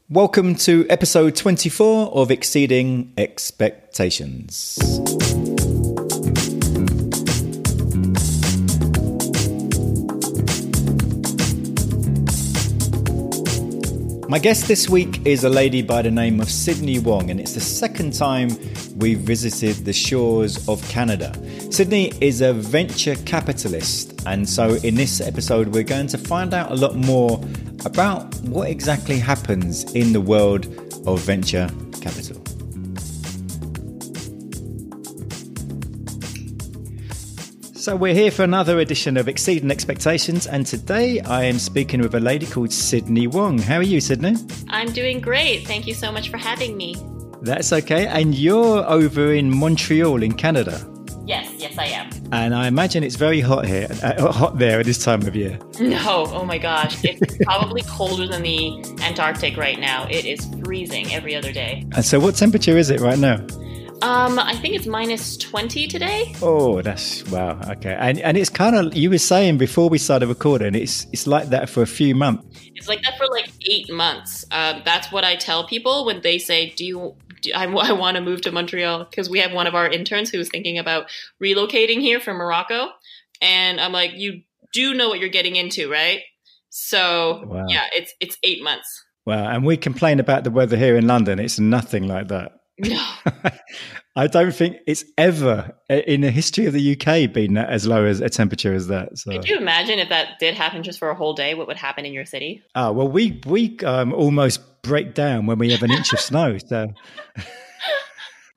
Welcome to episode 24 of Exceeding Expectations. My guest this week is a lady by the name of Sydney Wong, and it's the second time we've visited the shores of Canada. Sydney is a venture capitalist, and so in this episode we're going to find out a lot more about what exactly happens in the world of venture capital. So we're here for another edition of Exceeding Expectations, and today I am speaking with a lady called Sydney Wong. How are you, Sydney? I'm doing great. Thank you so much for having me. That's okay. And you're over in Montreal in Canada. Yes, I am. And I imagine it's very hot here, hot there at this time of year. No, oh my gosh. It's probably colder than the Antarctic right now. It is freezing every other day. And so what temperature is it right now? I think it's minus 20 today. Oh, that's wow. Okay. And it's kind of, you were saying before we started recording, it's like that for a few months. It's like that for like 8 months. That's what I tell people when they say, I want to move to Montreal, because we have one of our interns who's thinking about relocating here from Morocco. And I'm like, you do know what you're getting into, right? So wow. Yeah, it's 8 months. Wow. And we complain about the weather here in London. It's nothing like that. No. I don't think it's ever in the history of the UK been as low as a temperature as that. So. Could you imagine if that did happen just for a whole day, what would happen in your city? Oh, well, we almost break down when we have an inch of snow.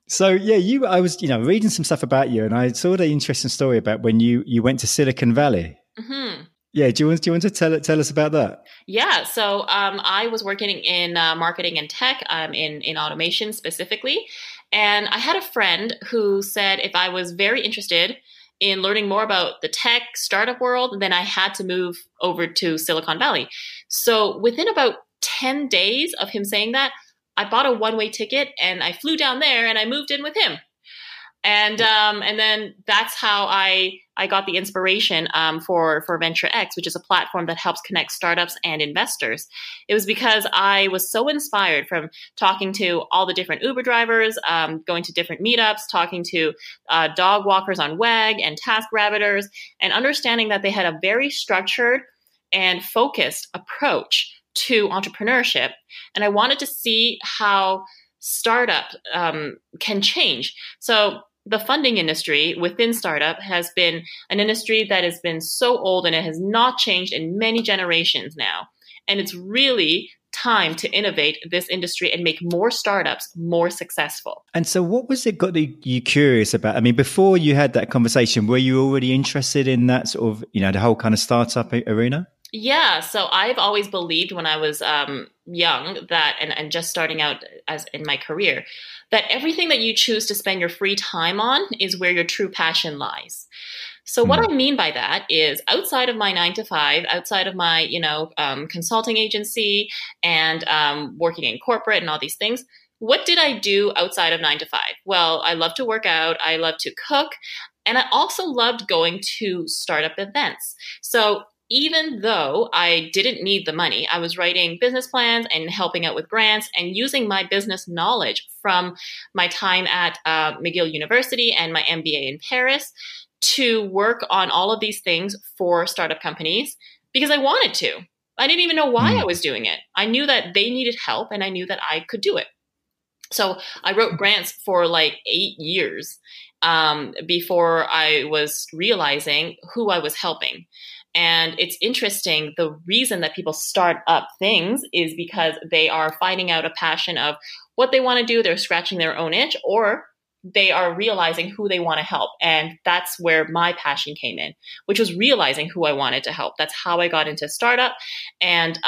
So yeah, I was reading some stuff about you, and I saw the interesting story about when you went to Silicon Valley. Mm-hmm. Yeah, do you want to tell us about that? Yeah, so I was working in marketing and tech, in automation specifically, and I had a friend who said if I was very interested in learning more about the tech startup world, then I had to move over to Silicon Valley. So within about 10 days of him saying that, I bought a one-way ticket and I flew down there and I moved in with him. And then that's how I got the inspiration for VenturX, which is a platform that helps connect startups and investors. It was because I was so inspired from talking to all the different Uber drivers, going to different meetups, talking to dog walkers on WAG and TaskRabbiters, and understanding that they had a very structured and focused approach to entrepreneurship. And I wanted to see how startup can change. So the funding industry within startup has been an industry that has been so old, and it has not changed in many generations now. And it's really time to innovate this industry and make more startups more successful. And so what was it got you curious about? I mean, before you had that conversation, were you already interested in that sort of, the whole kind of startup arena? Yeah, so I've always believed when I was young that, and just starting out as in my career, that everything that you choose to spend your free time on is where your true passion lies. So what I mean by that is outside of my 9 to 5, outside of my, consulting agency and working in corporate and all these things, what did I do outside of 9 to 5? Well, I love to work out. I love to cook. And I also loved going to startup events. So even though I didn't need the money, I was writing business plans and helping out with grants and using my business knowledge from my time at McGill University and my MBA in Paris to work on all of these things for startup companies because I wanted to. I didn't even know why I was doing it. I knew that they needed help and I knew that I could do it. So I wrote grants for like 8 years before I was realizing who I was helping. And it's interesting, the reason that people start up things is because they are finding out a passion of what they want to do. They're scratching their own itch, or they are realizing who they want to help. And that's where my passion came in, which was realizing who I wanted to help. That's how I got into startup. And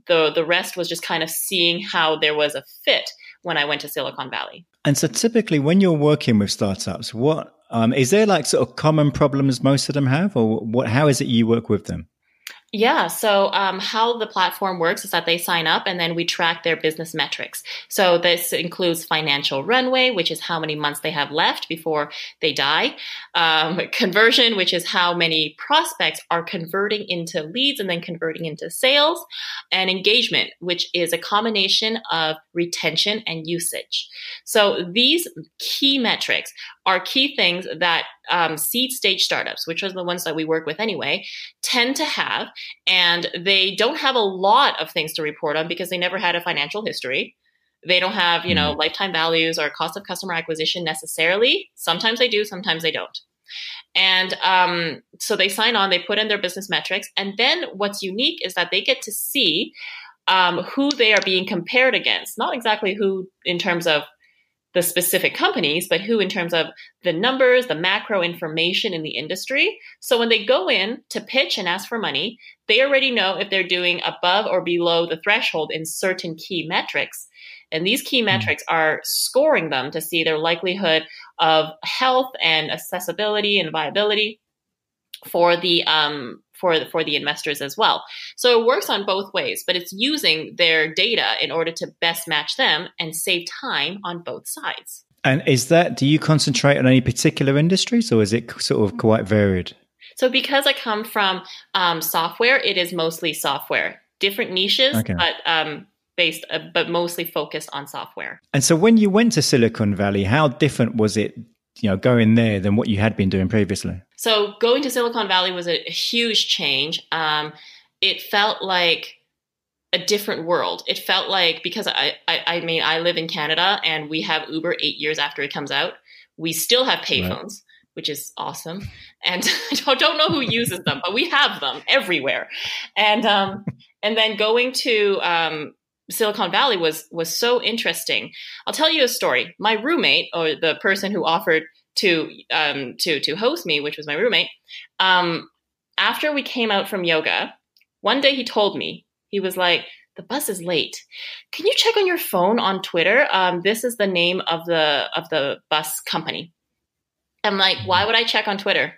the rest was just kind of seeing how there was a fit when I went to Silicon Valley. And so typically when you're working with startups, what is there like sort of common problems most of them have, or how is it you work with them? Yeah. So how the platform works is that they sign up and then we track their business metrics. So this includes financial runway, which is how many months they have left before they die. Conversion, which is how many prospects are converting into leads and then converting into sales. And engagement, which is a combination of retention and usage. So these key metrics are key things that seed stage startups, which are the ones that we work with anyway, tend to have. And they don't have a lot of things to report on because they never had a financial history. They don't have, lifetime values or cost of customer acquisition necessarily. Sometimes they do, sometimes they don't. And so they sign on, they put in their business metrics. And then what's unique is that they get to see who they are being compared against. Not exactly who in terms of the specific companies, but who in terms of the numbers, the macro information in the industry. So when they go in to pitch and ask for money, they already know if they're doing above or below the threshold in certain key metrics. And these key metrics are scoring them to see their likelihood of health and accessibility and viability for the for the investors as well. So it works on both ways, but it's using their data in order to best match them and save time on both sides. And do you concentrate on any particular industries or is it sort of quite varied? So because I come from software, it is mostly software, different niches, okay. But mostly focused on software. And so when you went to Silicon Valley, how different was it, going there than what you had been doing previously? So going to Silicon Valley was a huge change. It felt like a different world. It felt like, because I live in Canada and we have Uber 8 years after it comes out. We still have payphones, right, which is awesome. And I don't know who uses them, but we have them everywhere. And then going to Silicon Valley was so interesting. I'll tell you a story. My roommate, or the person who offered to host me, which was my roommate, after we came out from yoga, one day he told me, he was like, "The bus is late. Can you check on your phone on Twitter? This is the name of the bus company." I'm like, "Why would I check on Twitter?"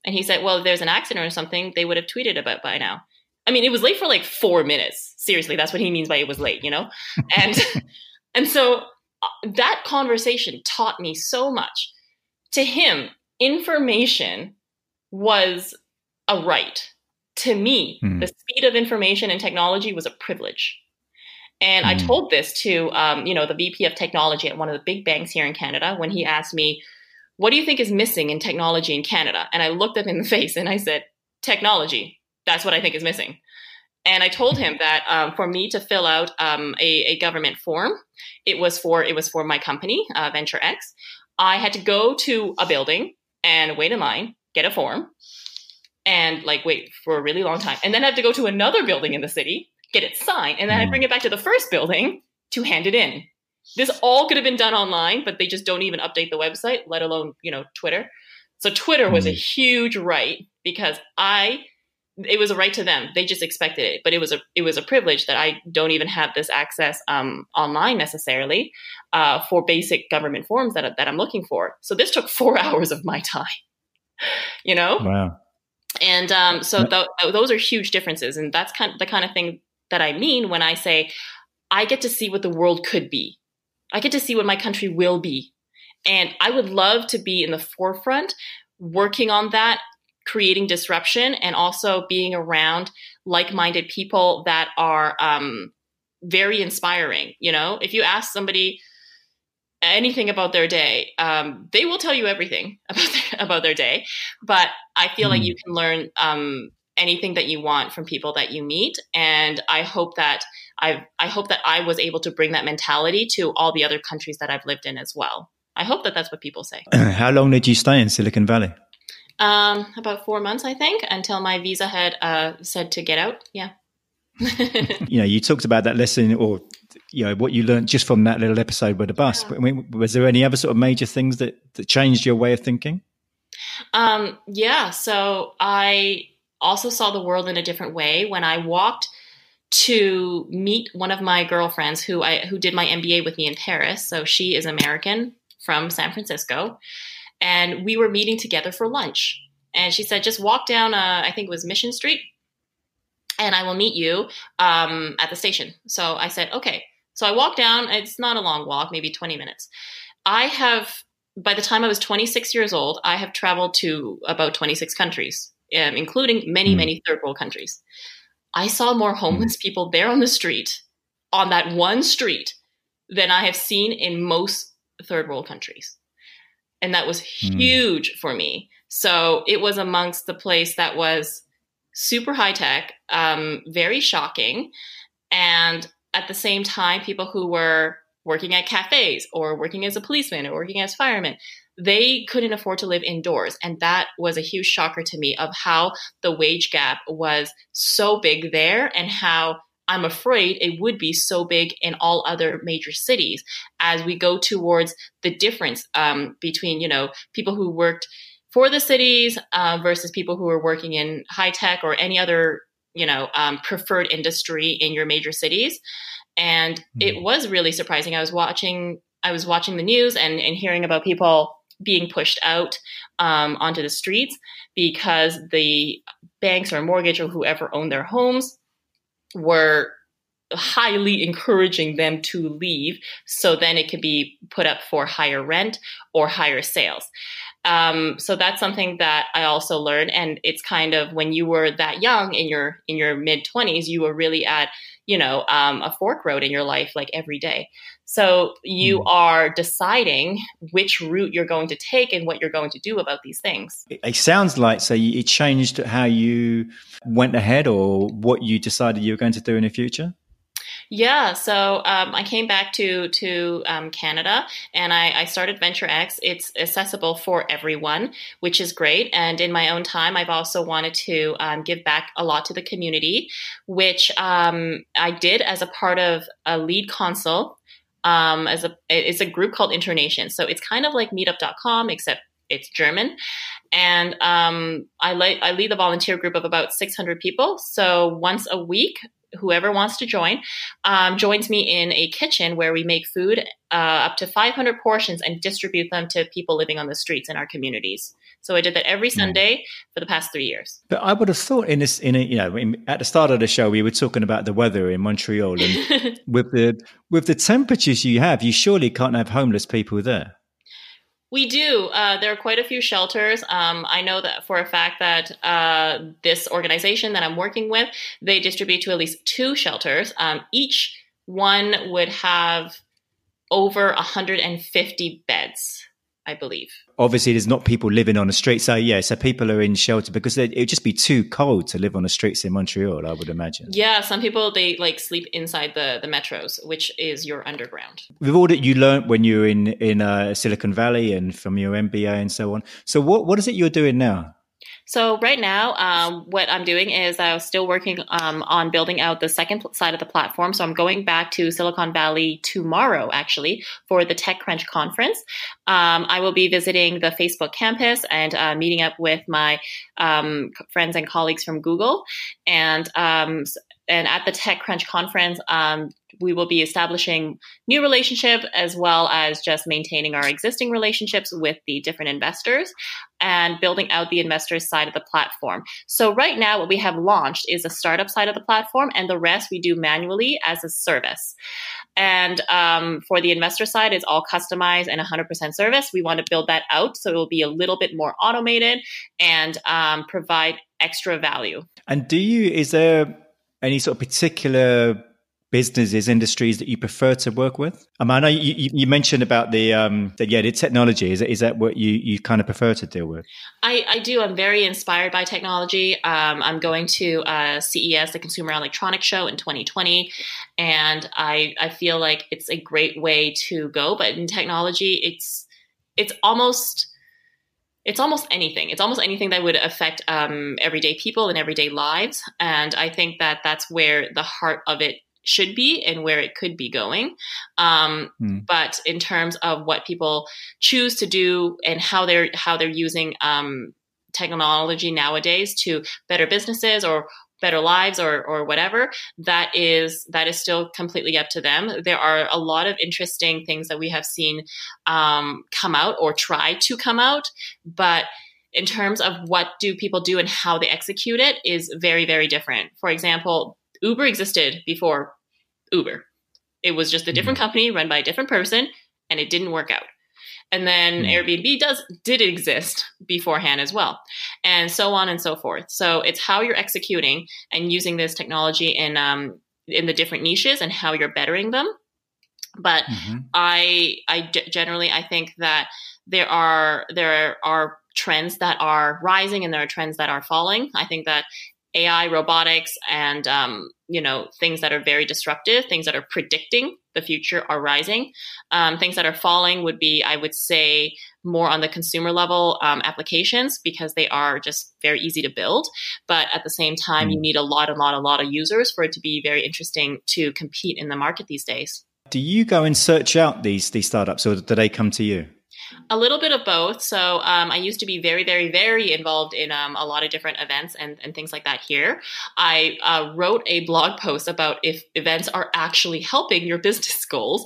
And he said, "Well, if there's an accident or something, they would have tweeted about by now." I mean, it was late for like 4 minutes. Seriously, that's what he means by it was late, And so that conversation taught me so much. To him, information was a right. To me, the speed of information and technology was a privilege. And I told this to, the VP of technology at one of the big banks here in Canada when he asked me, "What do you think is missing in technology in Canada?" And I looked him in the face and I said, "Technology. That's what I think is missing." And I told him that for me to fill out a government form, it was for my company, VenturX. I had to go to a building and wait in line, get a form, and wait for a really long time. And then I have to go to another building in the city, get it signed, and then I bring it back to the first building to hand it in. This all could have been done online, but they just don't even update the website, let alone, Twitter. So Twitter was a huge right because it was a right to them. They just expected it, but it was a privilege that I don't even have this access online necessarily for basic government forms that I'm looking for. So this took 4 hours of my time, Wow. And those are huge differences, and that's the kind of thing that I mean when I say I get to see what the world could be. I get to see what my country will be, and I would love to be in the forefront, working on that, creating disruption, and also being around like-minded people that are very inspiring. If you ask somebody anything about their day, they will tell you everything about their day. But I feel like you can learn anything that you want from people that you meet, and I hope that I was able to bring that mentality to all the other countries that I've lived in as well. I hope that that's what people say. How long did you stay in Silicon Valley? About 4 months, I think, until my visa had said to get out. Yeah. You talked about that lesson, or what you learned just from that little episode with the bus. Yeah. But was there any other sort of major things that changed your way of thinking? So I also saw the world in a different way when I walked to meet one of my girlfriends who did my MBA with me in Paris. So she is American from San Francisco. And we were meeting together for lunch. And she said, "Just walk down, I think it was Mission Street, and I will meet you at the station. So I said, okay. So I walked down. It's not a long walk, maybe 20 minutes. By the time I was 26 years old, I have traveled to about 26 countries, including many, many third world countries. I saw more homeless people there on the street, on that one street, than I have seen in most third world countries. And that was huge for me. So it was amongst the place that was super high tech, very shocking. And at the same time, people who were working at cafes or working as a policeman or working as firemen, they couldn't afford to live indoors. And that was a huge shocker to me of how the wage gap was so big there and how I'm afraid it would be so big in all other major cities as we go towards the difference between, people who worked for the cities versus people who are working in high tech or any other, preferred industry in your major cities. And it was really surprising. I was watching the news and hearing about people being pushed out onto the streets because the banks or mortgage or whoever owned their homes were highly encouraging them to leave so then it could be put up for higher rent or higher sales. So that's something that I also learned. And it's kind of when you were that young in your mid 20s, you were really at, a fork road in your life, like every day. So you are deciding which route you're going to take and what you're going to do about these things. It sounds like, so it changed how you went ahead or what you decided you were going to do in the future? Yeah, so I came back to Canada and I started VenturX. It's accessible for everyone, which is great. And in my own time, I've also wanted to give back a lot to the community, which I did as a part of a lead console. It's a group called Internation. So it's kind of like meetup.com, except it's German. And I lead the volunteer group of about 600 people. So once a week, whoever wants to join joins me in a kitchen where we make food up to 500 portions and distribute them to people living on the streets in our communities. So I did that every Sunday for the past 3 years. But I would have thought at the start of the show, we were talking about the weather in Montreal, and with the temperatures you have, you surely can't have homeless people there. We do. There are quite a few shelters. I know that for a fact that this organization that I'm working with, they distribute to at least 2 shelters. Each one would have over 150 beds, I believe. Obviously, there's not people living on the street. So people are in shelter because it would just be too cold to live on the streets in Montreal, I would imagine. Yeah, some people, they sleep inside the metros, which is your underground. With all that you learned when you were in Silicon Valley and from your MBA and so on. So what is it you're doing now? So right now, what I'm doing is I'm still working on building out the second side of the platform. So I'm going back to Silicon Valley tomorrow, actually, for the TechCrunch conference. I will be visiting the Facebook campus and meeting up with my friends and colleagues from Google. And at the TechCrunch conference, we will be establishing new relationships as well as just maintaining our existing relationships with the different investors and building out the investors side of the platform. So right now, what we have launched is a startup side of the platform, and the rest we do manually as a service. And for the investor side, it's all customized and 100% service. We want to build that out so it will be a little bit more automated and provide extra value. And is there any sort of particular businesses, industries that you prefer to work with? I know you mentioned about the technology. Is that what you kind of prefer to deal with? I do. I'm very inspired by technology. I'm going to CES, the Consumer Electronics Show in 2020, and I feel like it's a great way to go. But in technology, it's almost anything. It's almost anything that would affect everyday people and everyday lives. And I think that that's where the heart of it should be and where it could be going. But in terms of what people choose to do and how they're using technology nowadays to better businesses or better lives or whatever, that is still completely up to them. There are a lot of interesting things that we have seen come out or try to come out, but in terms of what do people do and how they execute it is very, very different. For example, Uber existed before Uber. It was just a different company run by a different person, and it didn't work out. And then Airbnb did exist beforehand as well, and so on and so forth. So it's how you're executing and using this technology in the different niches and how you're bettering them. But generally I think that there are trends that are rising and there are trends that are falling. I think that AI, robotics, and things that are very disruptive, things that are predicting the future are rising. Things that are falling would be, I would say, more on the consumer level applications, because they are just very easy to build. But at the same time, you need a lot of users for it to be very interesting to compete in the market these days. Do you go and search out these startups, or do they come to you? A little bit of both. So I used to be very, very, very involved in a lot of different events and things like that here. I wrote a blog post about if events are actually helping your business goals.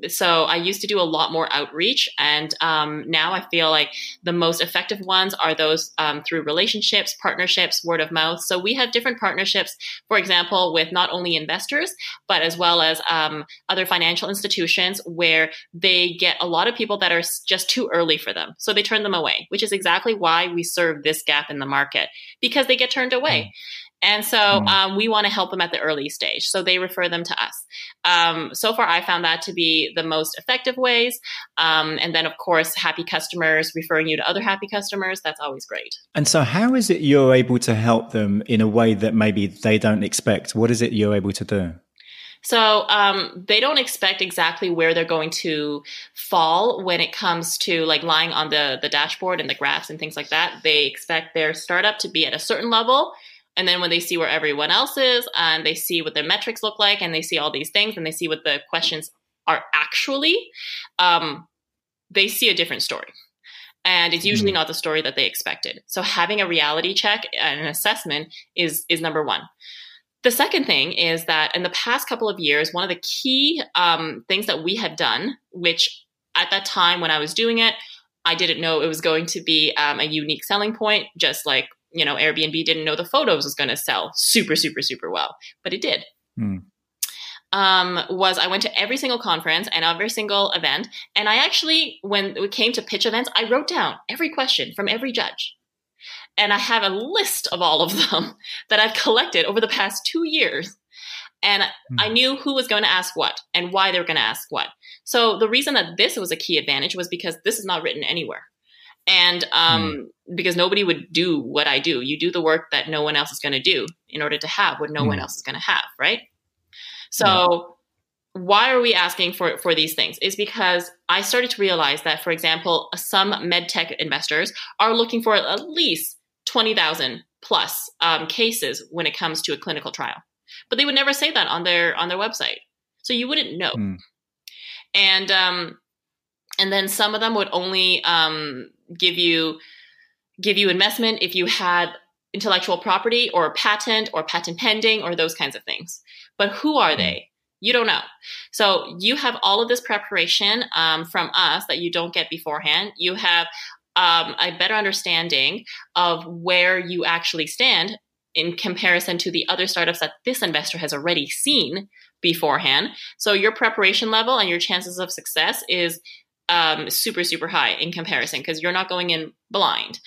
So I used to do a lot more outreach, and now I feel like the most effective ones are those through relationships, partnerships, word of mouth. So we have different partnerships, for example, with not only investors, but as well as other financial institutions, where they get a lot of people that are just too early for them. So they turn them away, which is exactly why we serve this gap in the market, because they get turned away. And so we want to help them at the early stage. So they refer them to us. So far, I found that to be the most effective ways. And then, of course, happy customers referring you to other happy customers. That's always great. And so how is it you're able to help them in a way that maybe they don't expect? What is it you're able to do? So they don't expect exactly where they're going to fall when it comes to like lying on the dashboard and the graphs and things like that. They expect their startup to be at a certain level. And then when they see where everyone else is, and they see what their metrics look like, and they see all these things, and they see what the questions are actually, they see a different story. And it's usually not the story that they expected. So having a reality check and an assessment is number one. The second thing is that in the past couple of years, one of the key things that we had done, which at that time when I was doing it, I didn't know it was going to be a unique selling point, just like Airbnb didn't know the photos was going to sell super, super, super well, but it did. Was I went to every single conference and every single event. And I actually, when it came to pitch events, I wrote down every question from every judge. And I have a list of all of them that I've collected over the past 2 years. And I knew who was going to ask what and why they were going to ask what. So the reason that this was a key advantage was because this is not written anywhere. And because nobody would do what I do. You do the work that no one else is going to do in order to have what no one else is going to have, right? So why are we asking for these things? Is because I started to realize that, for example, some medtech investors are looking for at least 20,000 plus cases when it comes to a clinical trial. But they would never say that on their website. So you wouldn't know. And then some of them would only give you investment if you had intellectual property or a patent or patent pending or those kinds of things. But who are they? You don't know. So you have all of this preparation from us that you don't get beforehand. You have a better understanding of where you actually stand in comparison to the other startups that this investor has already seen beforehand. So your preparation level and your chances of success is super, super high in comparison because you're not going in blind.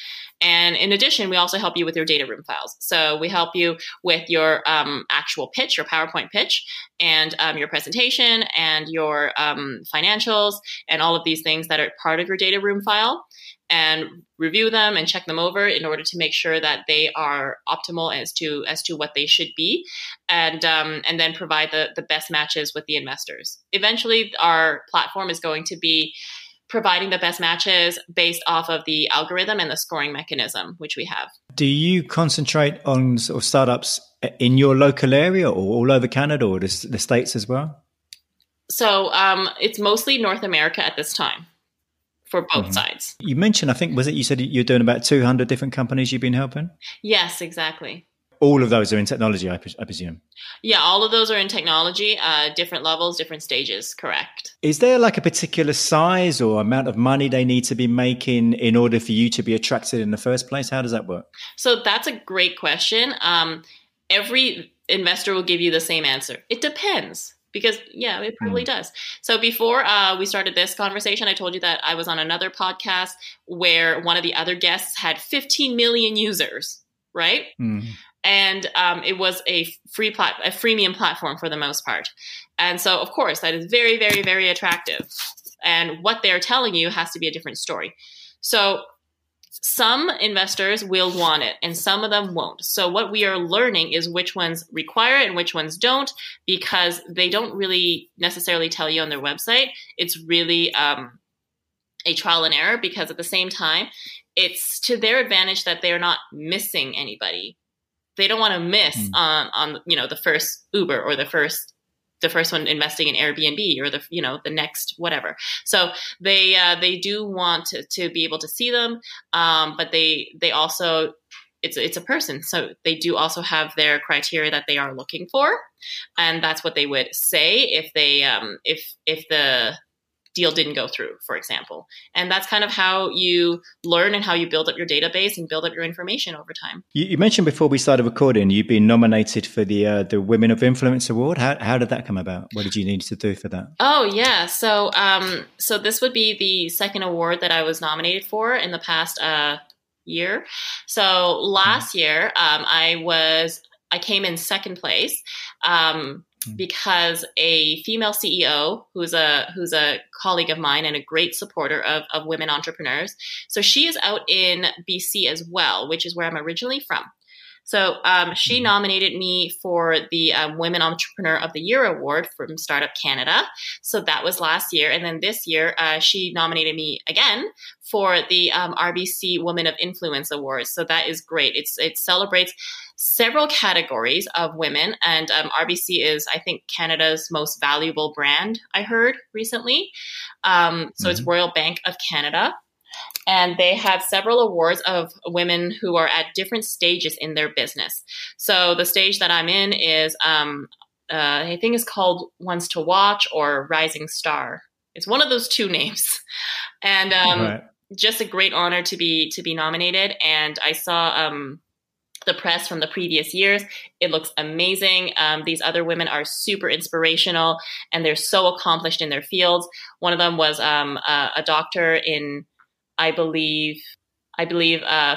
And in addition, we also help you with your data room files. So we help you with your actual pitch, your PowerPoint pitch, and your presentation and your financials and all of these things that are part of your data room file, and review them and check them over in order to make sure that they are optimal as to what they should be, and then provide the best matches with the investors. Eventually, our platform is going to be providing the best matches based off of the algorithm and the scoring mechanism, which we have. Do you concentrate on sort of startups in your local area or all over Canada or the States as well? So it's mostly North America at this time for both sides. You mentioned, I think, was it you said you're doing about 200 different companies you've been helping? Yes, exactly. all of those are in technology, I presume. Yeah, all of those are in technology, different levels, different stages, correct. Is there like a particular size or amount of money they need to be making in order for you to be attracted in the first place? How does that work? So that's a great question. Every investor will give you the same answer. It depends. Because, yeah, it probably does. So before we started this conversation, I told you that I was on another podcast where one of the other guests had 15 million users, right? And it was a freemium platform for the most part. And so, of course, that is very, very, very attractive. And what they're telling you has to be a different story. So some investors will want it and some of them won't. So what we are learning is which ones require it and which ones don't, because they don't really necessarily tell you on their website. It's really a trial and error, because at the same time, it's to their advantage that they're not missing anybody. They don't want to miss on the first Uber or the first one investing in Airbnb or the next whatever. So they do want to be able to see them, but they also it's a person, so they do also have their criteria that they are looking for, and that's what they would say if they if the deal didn't go through, for example. And that's kind of how you learn and how you build up your database and build up your information over time. You mentioned before we started recording, you've been nominated for the Women of Influence Award. How did that come about? What did you need to do for that? Oh, yeah. So this would be the second award that I was nominated for in the past year. So last year, I came in second place. Because a female CEO who's a colleague of mine and a great supporter of women entrepreneurs. So she is out in BC as well, which is where I'm originally from. So she nominated me for the Women Entrepreneur of the Year Award from Startup Canada. So that was last year. And then this year, she nominated me again for the RBC Women of Influence Awards. So that is great. It celebrates several categories of women. And RBC is, I think, Canada's most valuable brand, I heard recently. So it's Royal Bank of Canada. And they have several awards of women who are at different stages in their business. So the stage that I'm in is, I think it's called Ones to Watch or Rising Star. It's one of those two names. And just a great honor to be nominated. And I saw the press from the previous years. It looks amazing. These other women are super inspirational and they're so accomplished in their fields. One of them was a doctor in, I believe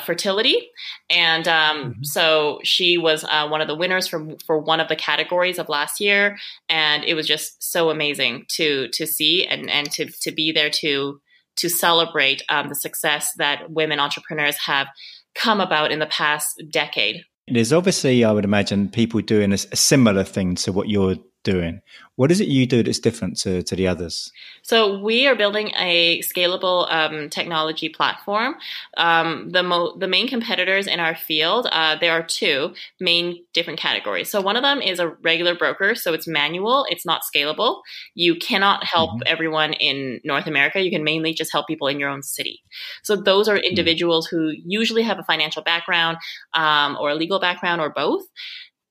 fertility. And so she was one of the winners for one of the categories of last year. And it was just so amazing to see and to be there to celebrate the success that women entrepreneurs have come about in the past decade. There's obviously, I would imagine, people doing a similar thing to what you're doing. What is it you do that's different to the others? So we are building a scalable technology platform. The main competitors in our field, there are two main different categories. So one of them is a regular broker. So it's manual. It's not scalable. You cannot help everyone in North America. You can mainly just help people in your own city. So those are individuals who usually have a financial background or a legal background or both.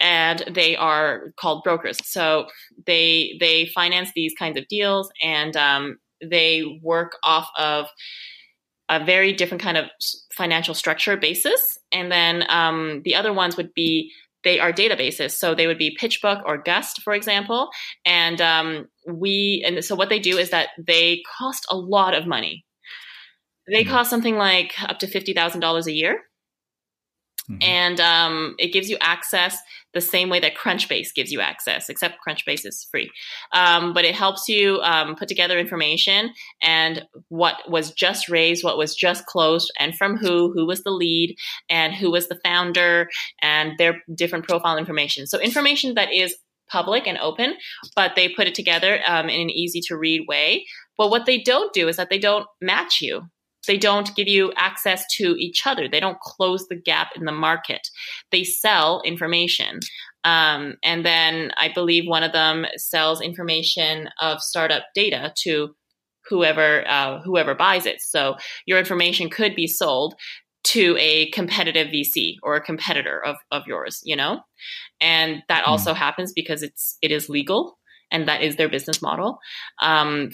And they are called brokers. So they finance these kinds of deals, and they work off of a very different kind of financial structure basis. And then the other ones would be, they are databases. So they would be PitchBook or Gust, for example. And so what they do is that they cost a lot of money. They cost something like up to $50,000 a year. And it gives you access the same way that Crunchbase gives you access, except Crunchbase is free. But it helps you put together information and what was just raised, what was just closed, and from who was the lead, and who was the founder, and their different profile information. So information that is public and open, but they put it together in an easy to read way. But what they don't do is that they don't match you. They don't give you access to each other. They don't close the gap in the market. They sell information. And then I believe one of them sells information of startup data to whoever buys it. So your information could be sold to a competitive VC or a competitor of yours, and that also happens because it is legal. And that is their business model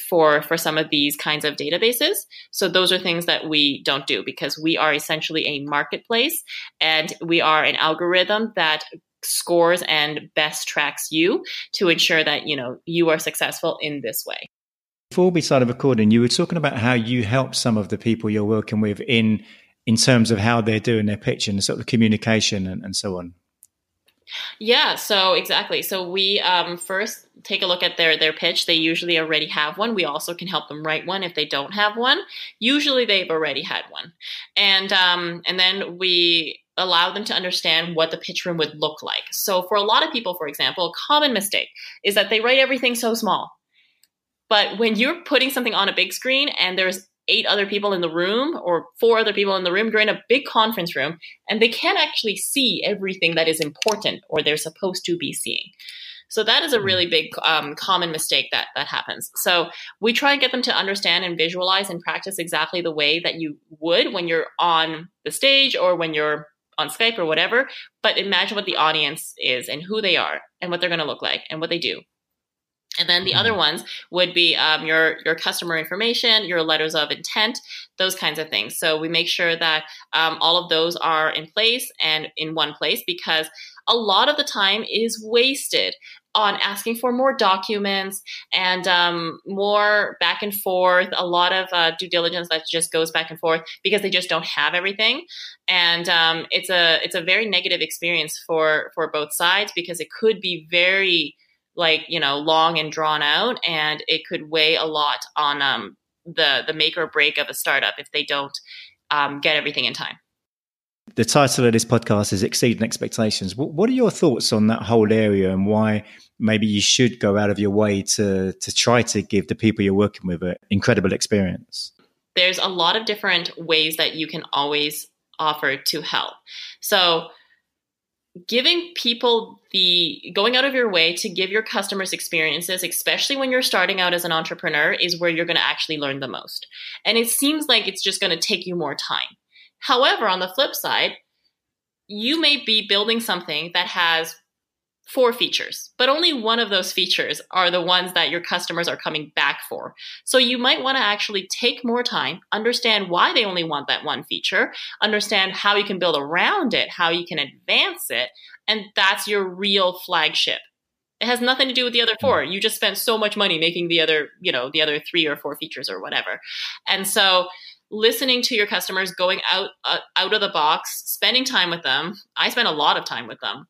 for some of these kinds of databases. So those are things that we don't do because we are essentially a marketplace and we are an algorithm that scores and best tracks you to ensure that, you are successful in this way. Before we started recording, you were talking about how you help some of the people you're working with in terms of how they're doing their pitch and sort of communication and so on. Yeah, so exactly. So we first take a look at their pitch. They usually already have one. We also can help them write one if they don't have one. Usually they've already had one. And then we allow them to understand what the pitch room would look like. So for a lot of people, for example, a common mistake is that they write everything so small. But when you're putting something on a big screen and there's 8 other people in the room or 4 other people in the room, you're in a big conference room and they can't actually see everything that is important or they're supposed to be seeing. So that is a really big common mistake that happens. So we try and get them to understand and visualize and practice exactly the way that you would when you're on the stage or when you're on Skype or whatever. But imagine what the audience is and who they are and what they're going to look like and what they do. And then the other ones would be your customer information, your letters of intent, those kinds of things. So we make sure that all of those are in place and in one place because a lot of the time is wasted on asking for more documents and more back and forth, a lot of due diligence that just goes back and forth because they just don't have everything. And it's a very negative experience for both sides because it could be very long and drawn out, and it could weigh a lot on the make or break of a startup if they don't get everything in time. The title of this podcast is Exceeding Expectations. What are your thoughts on that whole area and why maybe you should go out of your way to try to give the people you're working with an incredible experience? There's a lot of different ways that you can always offer to help. So giving people going out of your way to give your customers experiences, especially when you're starting out as an entrepreneur, is where you're going to actually learn the most. And it seems like it's just going to take you more time. However, on the flip side, you may be building something that has 4 features, but only one of those features are the ones that your customers are coming back for. So you might want to actually take more time, understand why they only want that one feature, understand how you can build around it, how you can advance it, and that's your real flagship. It has nothing to do with the other 4. You just spent so much money making the other 3 or 4 features or whatever. And so listening to your customers, going out of the box, spending time with them. I spend a lot of time with them.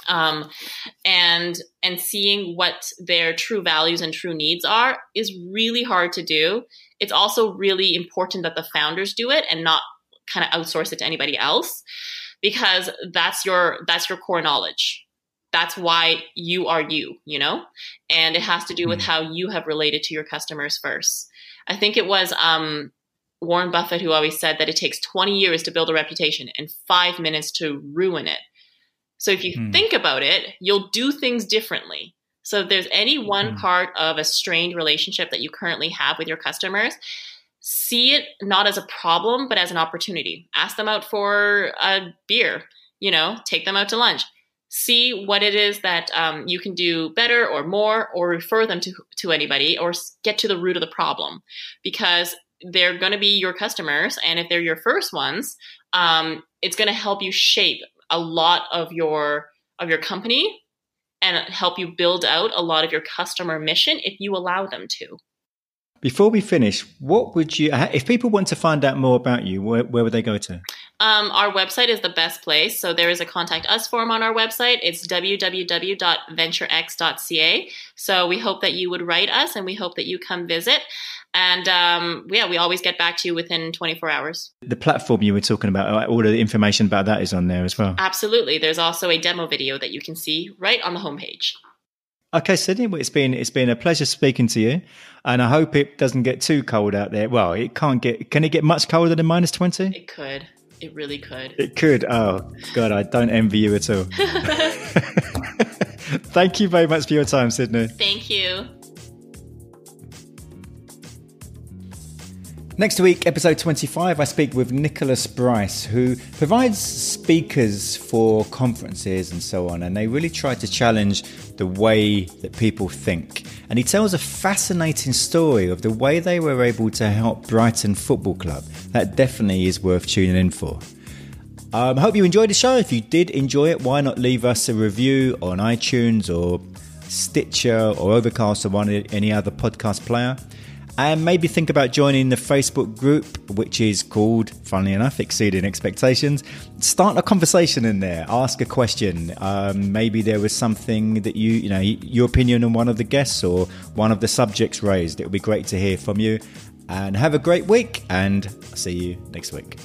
And seeing what their true values and true needs are is really hard to do. It's also really important that the founders do it and not kind of outsource it to anybody else, because that's your core knowledge. That's why you are you, and it has to do with how you have related to your customers first. I think it was, Warren Buffett who always said that it takes 20 years to build a reputation and 5 minutes to ruin it. So if you think about it, you'll do things differently. So if there's any one part of a strained relationship that you currently have with your customers, see it not as a problem, but as an opportunity. Ask them out for a beer, take them out to lunch. See what it is that you can do better or more, or refer them to anybody, or get to the root of the problem, because they're going to be your customers. And if they're your first ones, it's going to help you shape a lot of your company and help you build out a lot of your customer mission if you allow them to. Before we finish, what would you, if people want to find out more about you, where would they go to? Our website is the best place. So there is a contact us form on our website. It's www.venturex.ca. So we hope that you would write us and we hope that you come visit. And we always get back to you within 24 hours. The platform you were talking about, all the information about that is on there as well. Absolutely. There's also a demo video that you can see right on the homepage. Okay, Sydney, well, it's been a pleasure speaking to you, and I hope it doesn't get too cold out there. Well, can it get much colder than -20? It could. It really could. It could. Oh, God, I don't envy you at all. Thank you very much for your time, Sydney. Thank you. Next week, episode 25, I speak with Nicholas Bryce, who provides speakers for conferences and so on, and they really try to challenge the way that people think. And he tells a fascinating story of the way they were able to help Brighton Football Club. That definitely is worth tuning in for. I hope you enjoyed the show. If you did enjoy it, why not leave us a review on iTunes or Stitcher or Overcast or any other podcast player. And maybe think about joining the Facebook group, which is called, funnily enough, Exceeding Expectations. Start a conversation in there. Ask a question. Maybe there was something that your opinion on one of the guests or one of the subjects raised. It would be great to hear from you. And have a great week, and I'll see you next week.